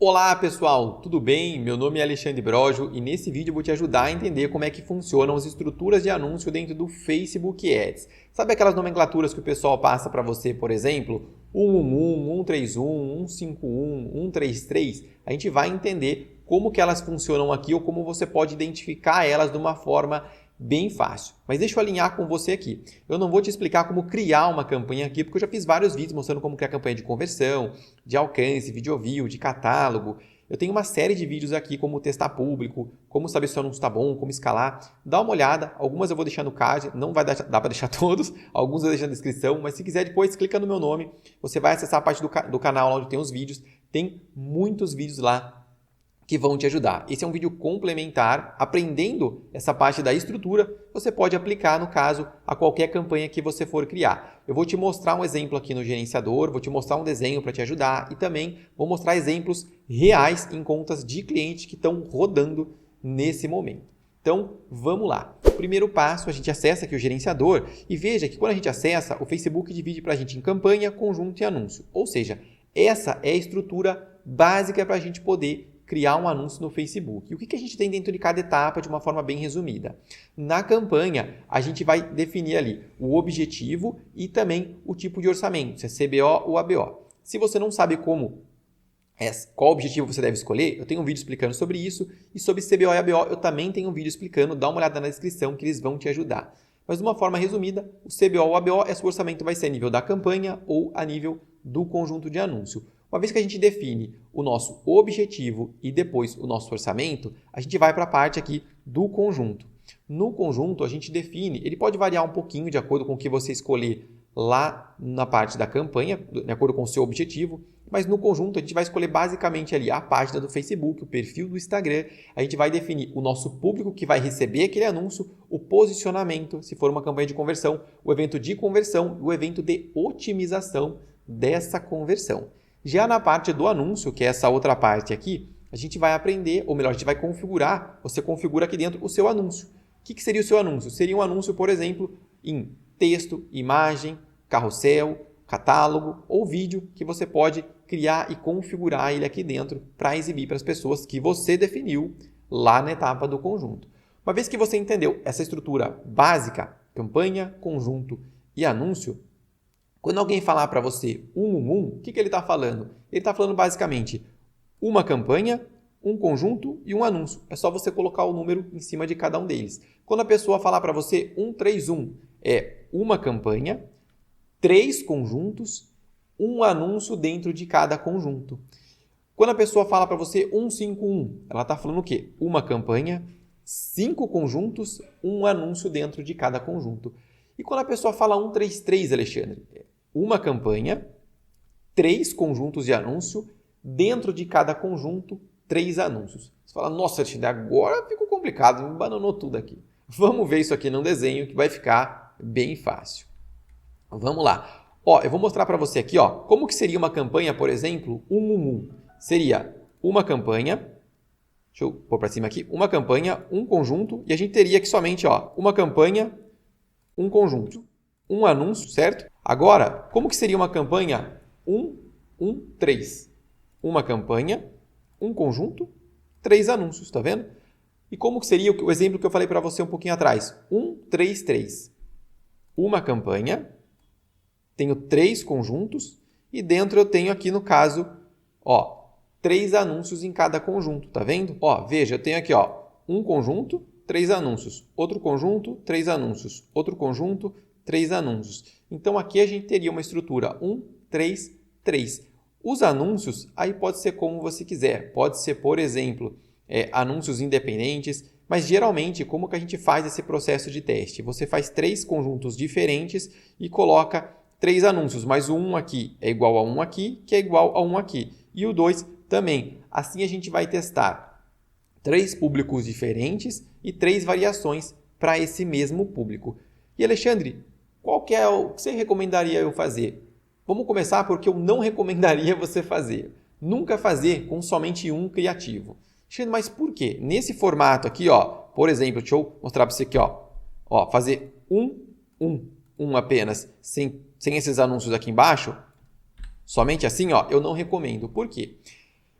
Olá pessoal, tudo bem? Meu nome é Alexandre Brojo e nesse vídeo eu vou te ajudar a entender como é que funcionam as estruturas de anúncio dentro do Facebook Ads. Sabe aquelas nomenclaturas que o pessoal passa para você, por exemplo? 111, 131, 151, 133? A gente vai entender como que elas funcionam aqui ou como você pode identificar elas de uma forma bem fácil. Mas deixa eu alinhar com você aqui. Eu não vou te explicar como criar uma campanha aqui, porque eu já fiz vários vídeos mostrando como criar campanha de conversão, de alcance, video view, de catálogo. Eu tenho uma série de vídeos aqui, como testar público, como saber se o anúncio está bom, como escalar. Dá uma olhada, algumas eu vou deixar no card, não vai dar para deixar todos, alguns eu vou deixar na descrição, mas se quiser depois clica no meu nome, você vai acessar a parte do canal onde tem os vídeos, tem muitos vídeos lá que vão te ajudar. Esse é um vídeo complementar, aprendendo essa parte da estrutura, você pode aplicar, no caso, a qualquer campanha que você for criar. Eu vou te mostrar um exemplo aqui no gerenciador, vou te mostrar um desenho para te ajudar e também vou mostrar exemplos reais em contas de clientes que estão rodando nesse momento. Então, vamos lá. Primeiro passo, a gente acessa aqui o gerenciador e veja que quando a gente acessa, o Facebook divide para a gente em campanha, conjunto e anúncio. Ou seja, essa é a estrutura básica para a gente poder criar um anúncio no Facebook. E o que a gente tem dentro de cada etapa de uma forma bem resumida? Na campanha, a gente vai definir ali o objetivo e também o tipo de orçamento, se é CBO ou ABO. Se você não sabe qual objetivo você deve escolher, eu tenho um vídeo explicando sobre isso e sobre CBO e ABO eu também tenho um vídeo explicando, dá uma olhada na descrição que eles vão te ajudar. Mas de uma forma resumida, o CBO ou ABO é se o orçamento vai ser a nível da campanha ou a nível do conjunto de anúncio. Uma vez que a gente define o nosso objetivo e depois o nosso orçamento, a gente vai para a parte aqui do conjunto. No conjunto, a gente define, ele pode variar um pouquinho de acordo com o que você escolher lá na parte da campanha, de acordo com o seu objetivo, mas no conjunto a gente vai escolher basicamente ali a página do Facebook, o perfil do Instagram, a gente vai definir o nosso público que vai receber aquele anúncio, o posicionamento, se for uma campanha de conversão, o evento de conversão e o evento de otimização dessa conversão. Já na parte do anúncio, que é essa outra parte aqui, a gente vai aprender, ou melhor, a gente vai configurar, você configura aqui dentro o seu anúncio. O que seria o seu anúncio? Seria um anúncio, por exemplo, em texto, imagem, carrossel, catálogo ou vídeo que você pode criar e configurar ele aqui dentro para exibir para as pessoas que você definiu lá na etapa do conjunto. Uma vez que você entendeu essa estrutura básica, campanha, conjunto e anúncio, quando alguém falar para você o que ele está falando? Ele está falando basicamente uma campanha, um conjunto e um anúncio. É só você colocar o número em cima de cada um deles. Quando a pessoa falar para você 131, é uma campanha, 3 conjuntos, um anúncio dentro de cada conjunto. Quando a pessoa fala para você 151, ela está falando o quê? Uma campanha, 5 conjuntos, um anúncio dentro de cada conjunto. E quando a pessoa fala 133, Alexandre, uma campanha, 3 conjuntos de anúncio, dentro de cada conjunto, 3 anúncios. Você fala, nossa, Alexandre, agora ficou complicado, me bananou tudo aqui. Vamos ver isso aqui num desenho que vai ficar bem fácil. Vamos lá. Eu vou mostrar para você aqui, como que seria uma campanha, por exemplo, 111. Seria uma campanha, deixa eu pôr para cima aqui, uma campanha, um conjunto, e a gente teria aqui somente uma campanha, um conjunto, um anúncio, certo? Agora, como que seria uma campanha 113? Uma campanha, um conjunto, 3 anúncios, tá vendo? E como que seria o exemplo que eu falei para você um pouquinho atrás? 133. Uma campanha, tenho 3 conjuntos e dentro eu tenho aqui no caso, 3 anúncios em cada conjunto, tá vendo? Veja, eu tenho aqui, um conjunto, 3 anúncios, outro conjunto, 3 anúncios, outro conjunto, 3 anúncios. Então, aqui a gente teria uma estrutura 1, 3, 3. Os anúncios, aí pode ser como você quiser. Pode ser, por exemplo, anúncios independentes, mas geralmente, como que a gente faz esse processo de teste? Você faz 3 conjuntos diferentes e coloca 3 anúncios, mas o 1 aqui é igual a 1 aqui, que é igual a 1 aqui. E o 2 também. Assim, a gente vai testar 3 públicos diferentes e 3 variações para esse mesmo público. E, Alexandre, qual que é o que você recomendaria eu fazer? Vamos começar porque eu não recomendaria você fazer. Nunca fazer com somente um criativo. Alexandre, mas por quê? Nesse formato aqui, por exemplo, deixa eu mostrar para você aqui, fazer um apenas, sem esses anúncios aqui embaixo, somente assim, eu não recomendo. Por quê?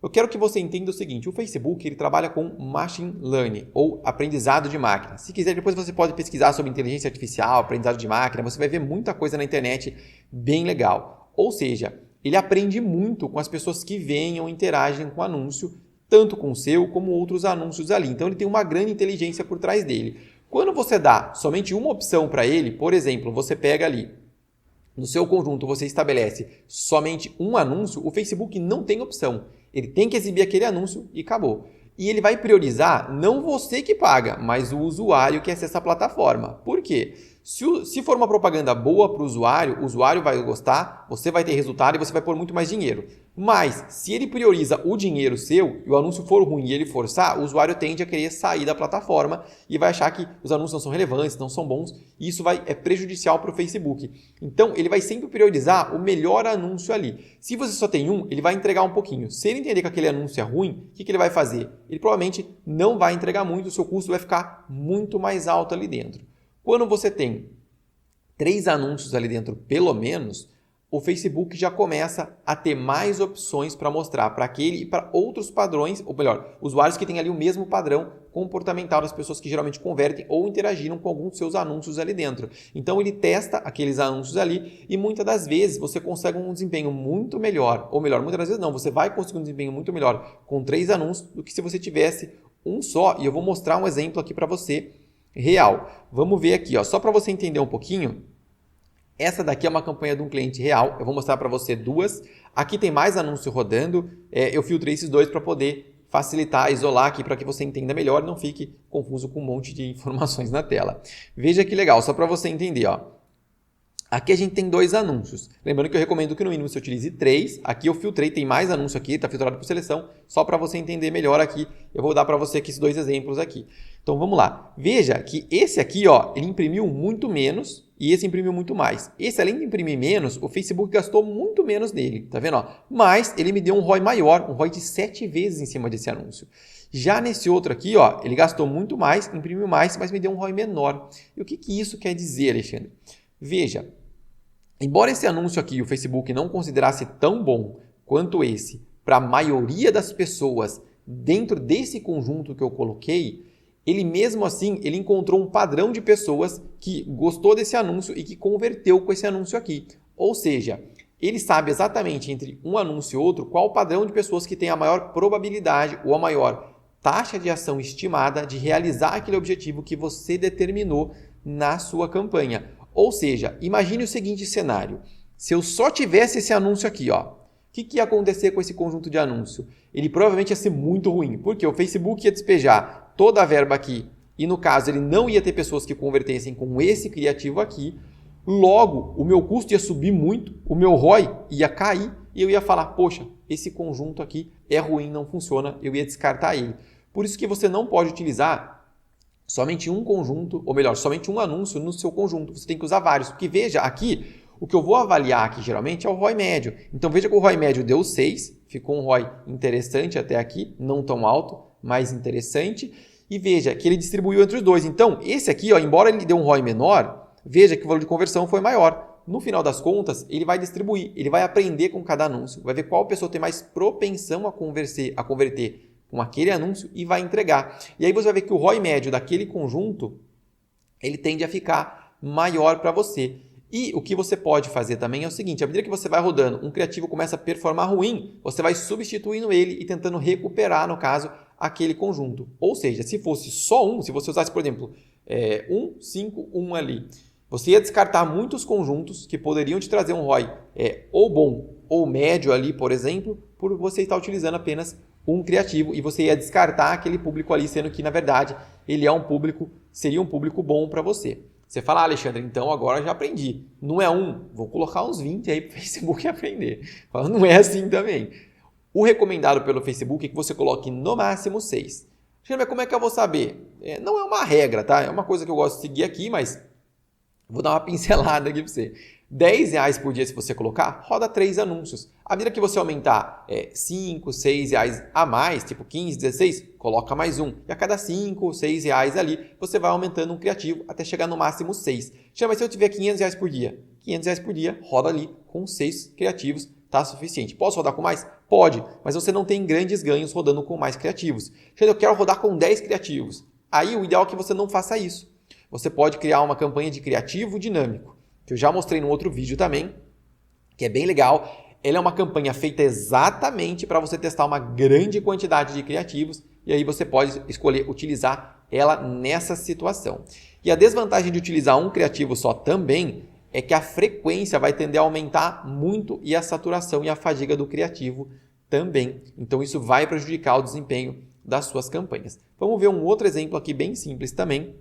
Eu quero que você entenda o seguinte, o Facebook ele trabalha com Machine Learning, ou aprendizado de máquina. Se quiser, depois você pode pesquisar sobre inteligência artificial, aprendizado de máquina, você vai ver muita coisa na internet bem legal. Ou seja, ele aprende muito com as pessoas que veem ou interagem com o anúncio, tanto com o seu como outros anúncios ali. Então ele tem uma grande inteligência por trás dele. Quando você dá somente uma opção para ele, por exemplo, você pega ali, no seu conjunto você estabelece somente um anúncio, o Facebook não tem opção. Ele tem que exibir aquele anúncio e acabou. E ele vai priorizar não você que paga, mas o usuário que acessa a plataforma. Por quê? Se for uma propaganda boa para o usuário vai gostar, você vai ter resultado e você vai pôr muito mais dinheiro. Mas, se ele prioriza o dinheiro seu e o anúncio for ruim e ele forçar, o usuário tende a querer sair da plataforma e vai achar que os anúncios não são relevantes, não são bons, e isso é prejudicial para o Facebook. Então, ele vai sempre priorizar o melhor anúncio ali. Se você só tem um, ele vai entregar um pouquinho. Se ele entender que aquele anúncio é ruim, o que ele vai fazer? Ele provavelmente não vai entregar muito, o seu custo vai ficar muito mais alto ali dentro. Quando você tem 3 anúncios ali dentro, pelo menos, o Facebook já começa a ter mais opções para mostrar para aquele e para outros padrões, ou melhor, usuários que têm ali o mesmo padrão comportamental das pessoas que geralmente convertem ou interagiram com alguns dos seus anúncios ali dentro. Então ele testa aqueles anúncios ali e muitas das vezes você consegue um desempenho muito melhor, ou melhor, muitas das vezes não, você vai conseguir um desempenho muito melhor com 3 anúncios do que se você tivesse um só. E eu vou mostrar um exemplo aqui para você real. Vamos ver aqui, ó, só para você entender um pouquinho. Essa daqui é uma campanha de um cliente real. Eu vou mostrar para você 2. Aqui tem mais anúncio rodando. Eu filtrei esses 2 para poder facilitar, isolar aqui para que você entenda melhor e não fique confuso com um monte de informações na tela. Veja que legal, só para você entender, ó. Aqui a gente tem 2 anúncios. Lembrando que eu recomendo que no mínimo você utilize 3. Aqui eu filtrei, tem mais anúncio aqui, está filtrado por seleção. Só para você entender melhor aqui, eu vou dar para você aqui esses 2 exemplos aqui. Então vamos lá. Veja que esse aqui, ó, ele imprimiu muito menos e esse imprimiu muito mais. Esse, além de imprimir menos, o Facebook gastou muito menos nele, tá vendo? Ó? Mas ele me deu um ROI maior, um ROI de 7 vezes em cima desse anúncio. Já nesse outro aqui, ó, ele gastou muito mais, imprimiu mais, mas me deu um ROI menor. E o que isso quer dizer, Alexandre? Veja, embora esse anúncio aqui o Facebook não considerasse tão bom quanto esse para a maioria das pessoas dentro desse conjunto que eu coloquei, ele mesmo assim ele encontrou um padrão de pessoas que gostou desse anúncio e que converteu com esse anúncio aqui. Ou seja, ele sabe exatamente entre um anúncio e outro qual o padrão de pessoas que tem a maior probabilidade ou a maior taxa de ação estimada de realizar aquele objetivo que você determinou na sua campanha. Ou seja, imagine o seguinte cenário. Se eu só tivesse esse anúncio aqui, ó, o que ia acontecer com esse conjunto de anúncio? Ele provavelmente ia ser muito ruim, porque o Facebook ia despejar toda a verba aqui e, no caso, ele não ia ter pessoas que convertessem com esse criativo aqui. Logo, o meu custo ia subir muito, o meu ROI ia cair e eu ia falar, poxa, esse conjunto aqui é ruim, não funciona, eu ia descartar ele. Por isso que você não pode utilizar somente um conjunto, ou melhor, somente um anúncio no seu conjunto. Você tem que usar vários, porque veja, aqui, o que eu vou avaliar aqui geralmente é o ROI médio. Então veja que o ROI médio deu 6, ficou um ROI interessante até aqui, não tão alto, mas interessante. E veja que ele distribuiu entre os 2. Então esse aqui, ó, embora ele dê um ROI menor, veja que o valor de conversão foi maior. No final das contas, ele vai distribuir, ele vai aprender com cada anúncio, vai ver qual pessoa tem mais propensão a converter com aquele anúncio e vai entregar. E aí você vai ver que o ROI médio daquele conjunto, ele tende a ficar maior para você. E o que você pode fazer também é o seguinte, à medida que você vai rodando, um criativo começa a performar ruim, você vai substituindo ele e tentando recuperar, no caso, aquele conjunto. Ou seja, se fosse só um, se você usasse, por exemplo, 1, 5, 1 ali, você ia descartar muitos conjuntos que poderiam te trazer um ROI ou bom ou médio ali, por exemplo, por você estar utilizando apenas um criativo e você ia descartar aquele público ali, sendo que, na verdade, ele seria um público bom para você. Você fala, Alexandre, então agora já aprendi. Não é um, vou colocar uns 20 aí para o Facebook aprender. Fala, não é assim também. O recomendado pelo Facebook é que você coloque no máximo 6. Alexandre, como é que eu vou saber? Não é uma regra, tá? É uma coisa que eu gosto de seguir aqui, mas vou dar uma pincelada aqui para você. R$10 por dia, se você colocar, roda 3 anúncios. À medida que você aumentar 5, 6 reais a mais, tipo 15, 16, coloca mais um. E a cada 5, 6 reais ali, você vai aumentando um criativo até chegar no máximo 6. Mas se eu tiver R$500 por dia, R$500 por dia, roda ali com 6 criativos, está suficiente. Posso rodar com mais? Pode, mas você não tem grandes ganhos rodando com mais criativos. Eu quero rodar com 10 criativos. Aí o ideal é que você não faça isso. Você pode criar uma campanha de criativo dinâmico, que eu já mostrei num outro vídeo também, que é bem legal. Ela é uma campanha feita exatamente para você testar uma grande quantidade de criativos e aí você pode escolher utilizar ela nessa situação. E a desvantagem de utilizar um criativo só também é que a frequência vai tender a aumentar muito e a saturação e a fadiga do criativo também. Então isso vai prejudicar o desempenho das suas campanhas. Vamos ver um outro exemplo aqui bem simples também.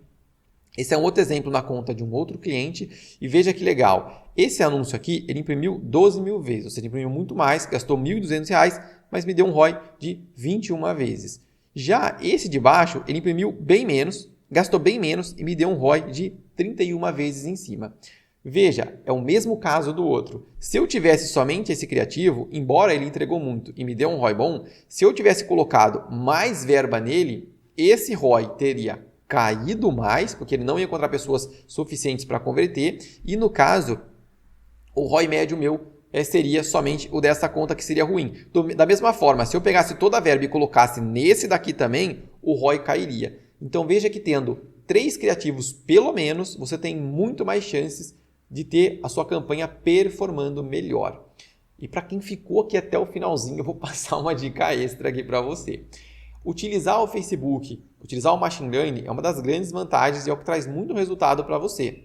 Esse é um outro exemplo na conta de um outro cliente e veja que legal. Esse anúncio aqui, ele imprimiu 12 mil vezes, ou seja, imprimiu muito mais, gastou R$ 1.200, mas me deu um ROI de 21 vezes. Já esse de baixo, ele imprimiu bem menos, gastou bem menos e me deu um ROI de 31 vezes em cima. Veja, é o mesmo caso do outro. Se eu tivesse somente esse criativo, embora ele entregou muito e me deu um ROI bom, se eu tivesse colocado mais verba nele, esse ROI teria caído mais, porque ele não ia encontrar pessoas suficientes para converter, e no caso, o ROI médio meu seria somente o dessa conta que seria ruim. Da mesma forma, se eu pegasse toda a verba e colocasse nesse daqui também, o ROI cairia. Então veja que tendo 3 criativos pelo menos, você tem muito mais chances de ter a sua campanha performando melhor. E para quem ficou aqui até o finalzinho, eu vou passar uma dica extra aqui para você. Utilizar o Facebook, utilizar o Machine Learning é uma das grandes vantagens e é o que traz muito resultado para você.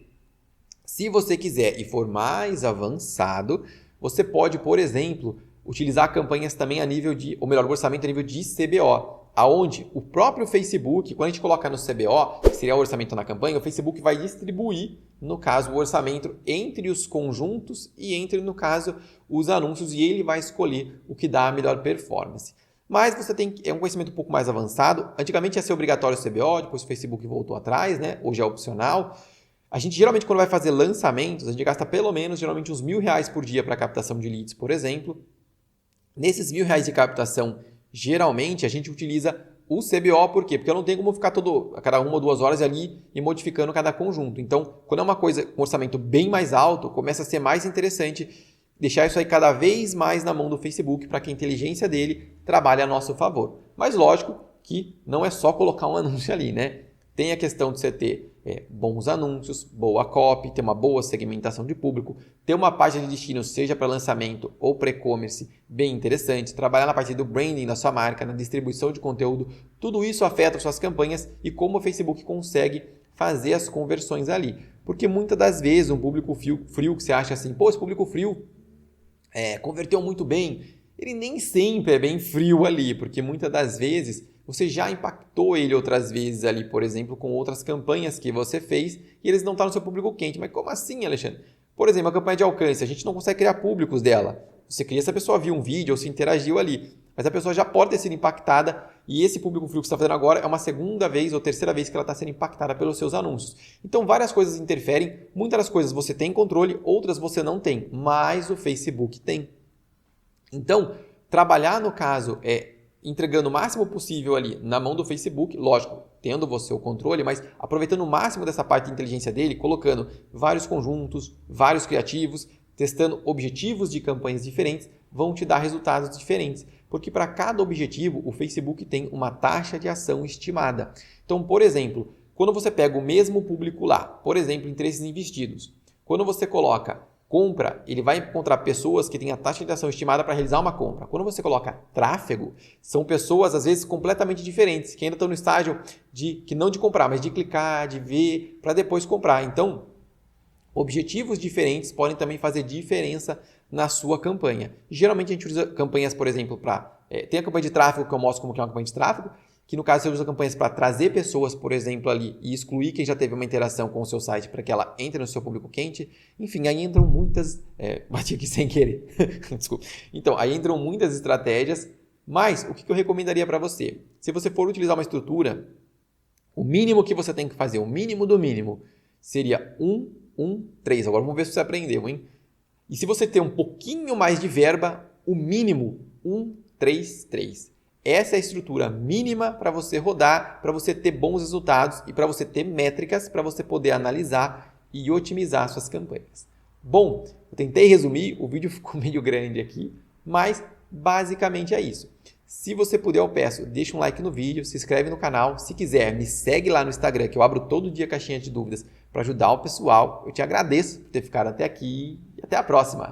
Se você quiser e for mais avançado, você pode, por exemplo, utilizar campanhas também a nível de, ou melhor, o orçamento a nível de CBO, aonde o próprio Facebook, quando a gente coloca no CBO, que seria o orçamento na campanha, o Facebook vai distribuir, no caso, o orçamento entre os conjuntos e entre, no caso, os anúncios e ele vai escolher o que dá a melhor performance. Mas você é um conhecimento um pouco mais avançado. Antigamente ia ser obrigatório o CBO, depois o Facebook voltou atrás, né? Hoje é opcional. A gente geralmente, quando vai fazer lançamentos, a gente gasta pelo menos, geralmente, uns R$1.000 por dia para captação de leads, por exemplo. Nesses R$1.000 de captação, geralmente, a gente utiliza o CBO, por quê? Porque eu não tenho como ficar a cada 1 ou 2 horas ali e modificando cada conjunto. Então, quando é uma coisa com orçamento bem mais alto, começa a ser mais interessante deixar isso aí cada vez mais na mão do Facebook para que a inteligência dele trabalhe a nosso favor. Mas lógico que não é só colocar um anúncio ali, né? Tem a questão de você ter bons anúncios, boa copy, ter uma boa segmentação de público, ter uma página de destino, seja para lançamento ou para e-commerce, bem interessante, trabalhar na parte do branding da sua marca, na distribuição de conteúdo, tudo isso afeta suas campanhas e como o Facebook consegue fazer as conversões ali. Porque muitas das vezes um público frio que você acha assim, pô, esse público frio converteu muito bem, ele nem sempre é bem frio ali, porque muitas das vezes você já impactou ele outras vezes ali, por exemplo, com outras campanhas que você fez e eles não estão no seu público quente. Mas como assim, Alexandre? Por exemplo, a campanha de alcance, a gente não consegue criar públicos dela. Você cria se a pessoa viu um vídeo ou se interagiu ali, mas a pessoa já pode ter sido impactada e esse público frio que você está fazendo agora é uma segunda vez ou terceira vez que ela está sendo impactada pelos seus anúncios. Então, várias coisas interferem, muitas das coisas você tem controle, outras você não tem, mas o Facebook tem. Então, trabalhar no caso entregando o máximo possível ali na mão do Facebook, lógico, tendo você o controle, mas aproveitando o máximo dessa parte de inteligência dele, colocando vários conjuntos, vários criativos, testando objetivos de campanhas diferentes, vão te dar resultados diferentes. Porque para cada objetivo, o Facebook tem uma taxa de ação estimada. Então, por exemplo, quando você pega o mesmo público lá, por exemplo, interesses investidos, quando você coloca compra, ele vai encontrar pessoas que têm a taxa de ação estimada para realizar uma compra. Quando você coloca tráfego, são pessoas às vezes completamente diferentes, que ainda estão no estágio que não de comprar, mas de clicar, de ver, para depois comprar. Então, objetivos diferentes podem também fazer diferença na sua campanha. Geralmente a gente usa campanhas, por exemplo, tem a campanha de tráfego que eu mostro como que é uma campanha de tráfego, que no caso você usa campanhas para trazer pessoas, por exemplo, ali e excluir quem já teve uma interação com o seu site para que ela entre no seu público quente. Enfim, aí entram muitas... bati aqui sem querer. Desculpa. Então, aí entram muitas estratégias, mas o que eu recomendaria para você? Se você for utilizar uma estrutura, o mínimo que você tem que fazer, o mínimo do mínimo, seria 1, 1, 3. Agora vamos ver se você aprendeu, hein? E se você ter um pouquinho mais de verba, o mínimo 1, 3, 3. Essa é a estrutura mínima para você rodar, para você ter bons resultados e para você ter métricas para você poder analisar e otimizar suas campanhas. Bom, eu tentei resumir, o vídeo ficou meio grande aqui, mas basicamente é isso. Se você puder, eu peço, deixa um like no vídeo, se inscreve no canal. Se quiser, me segue lá no Instagram, que eu abro todo dia caixinha de dúvidas para ajudar o pessoal. Eu te agradeço por ter ficado até aqui e até a próxima!